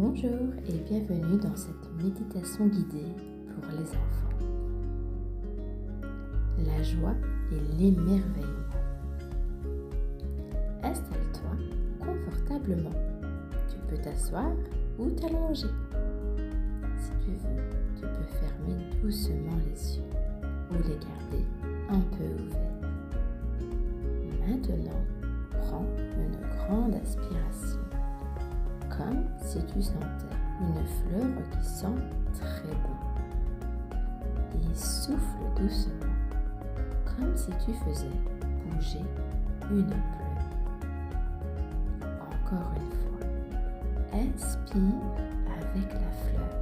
Bonjour et bienvenue dans cette méditation guidée pour les enfants. La joie et l'émerveillement. Installe-toi confortablement. Tu peux t'asseoir ou t'allonger. Si tu veux, tu peux fermer doucement les yeux ou les garder un peu ouverts. Maintenant, prends une grande aspiration, comme si tu sentais une fleur qui sent très bon. Et souffle doucement, comme si tu faisais bouger une plume. Encore une fois, inspire avec la fleur,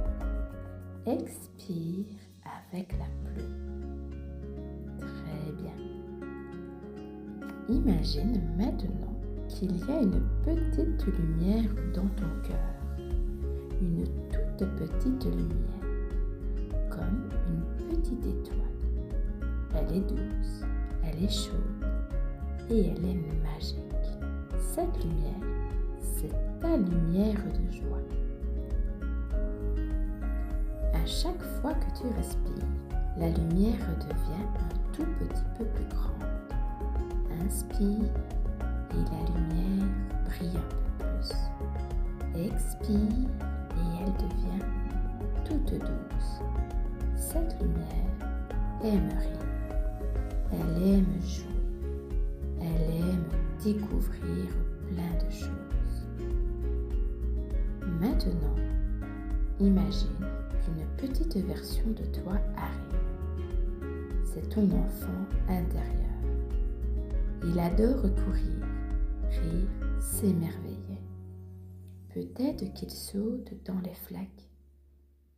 expire avec la plume. Très bien. Imagine maintenant qu'il y a une petite lumière dans ton cœur, une toute petite lumière, comme une petite étoile. Elle est douce, elle est chaude et elle est magique. Cette lumière, c'est ta lumière de joie. À chaque fois que tu respires, la lumière devient un tout petit peu plus grande. Inspire et la lumière brille un peu plus. Expire et elle devient toute douce. Cette lumière aime rire, elle aime jouer, elle aime découvrir plein de choses. Maintenant, imagine qu'une petite version de toi arrive. C'est ton enfant intérieur. Il adore courir, rire, s'émerveiller. Peut-être qu'il saute dans les flaques.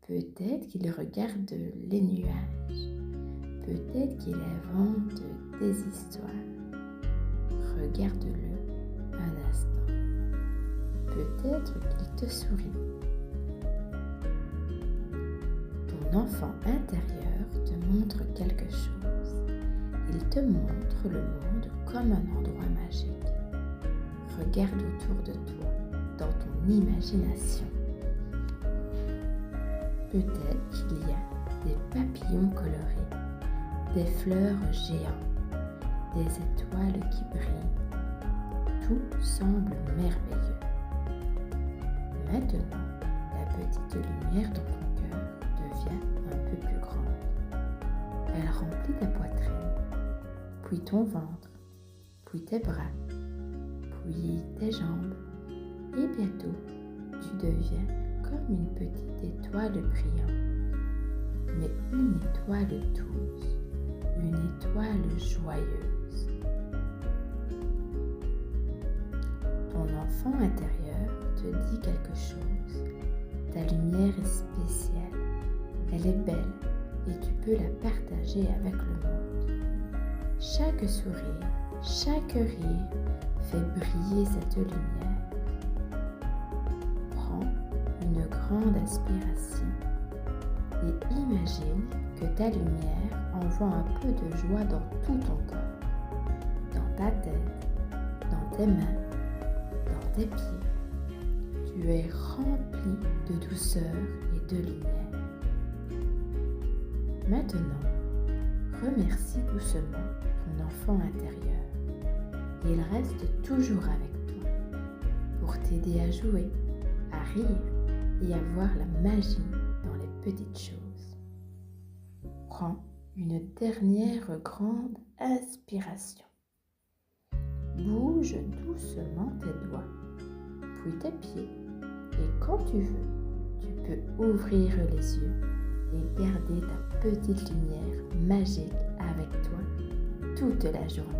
Peut-être qu'il regarde les nuages. Peut-être qu'il invente des histoires. Regarde-le un instant. Peut-être qu'il te sourit. Ton enfant intérieur te montre quelque chose. Il te montre le monde comme un endroit magique. Regarde autour de toi, dans ton imagination. Peut-être qu'il y a des papillons colorés, des fleurs géantes, des étoiles qui brillent. Tout semble merveilleux. Maintenant, la petite lumière dans ton cœur devient un peu plus grande. Elle remplit ta poitrine, puis ton ventre, puis tes bras, puis tes jambes, et bientôt tu deviens comme une petite étoile brillante, mais une étoile douce, une étoile joyeuse. Ton enfant intérieur te dit quelque chose. Ta lumière est spéciale, elle est belle et tu peux la partager avec le monde. Chaque sourire, chaque rire fait briller cette lumière. Prends une grande aspiration et imagine que ta lumière envoie un peu de joie dans tout ton corps, dans ta tête, dans tes mains, dans tes pieds. Tu es rempli de douceur et de lumière. Maintenant, remercie doucement ton enfant intérieur. Il reste toujours avec toi pour t'aider à jouer, à rire et à voir la magie dans les petites choses. Prends une dernière grande inspiration. Bouge doucement tes doigts, puis tes pieds, et quand tu veux, tu peux ouvrir les yeux et garder ta petite lumière magique avec toi toute la journée.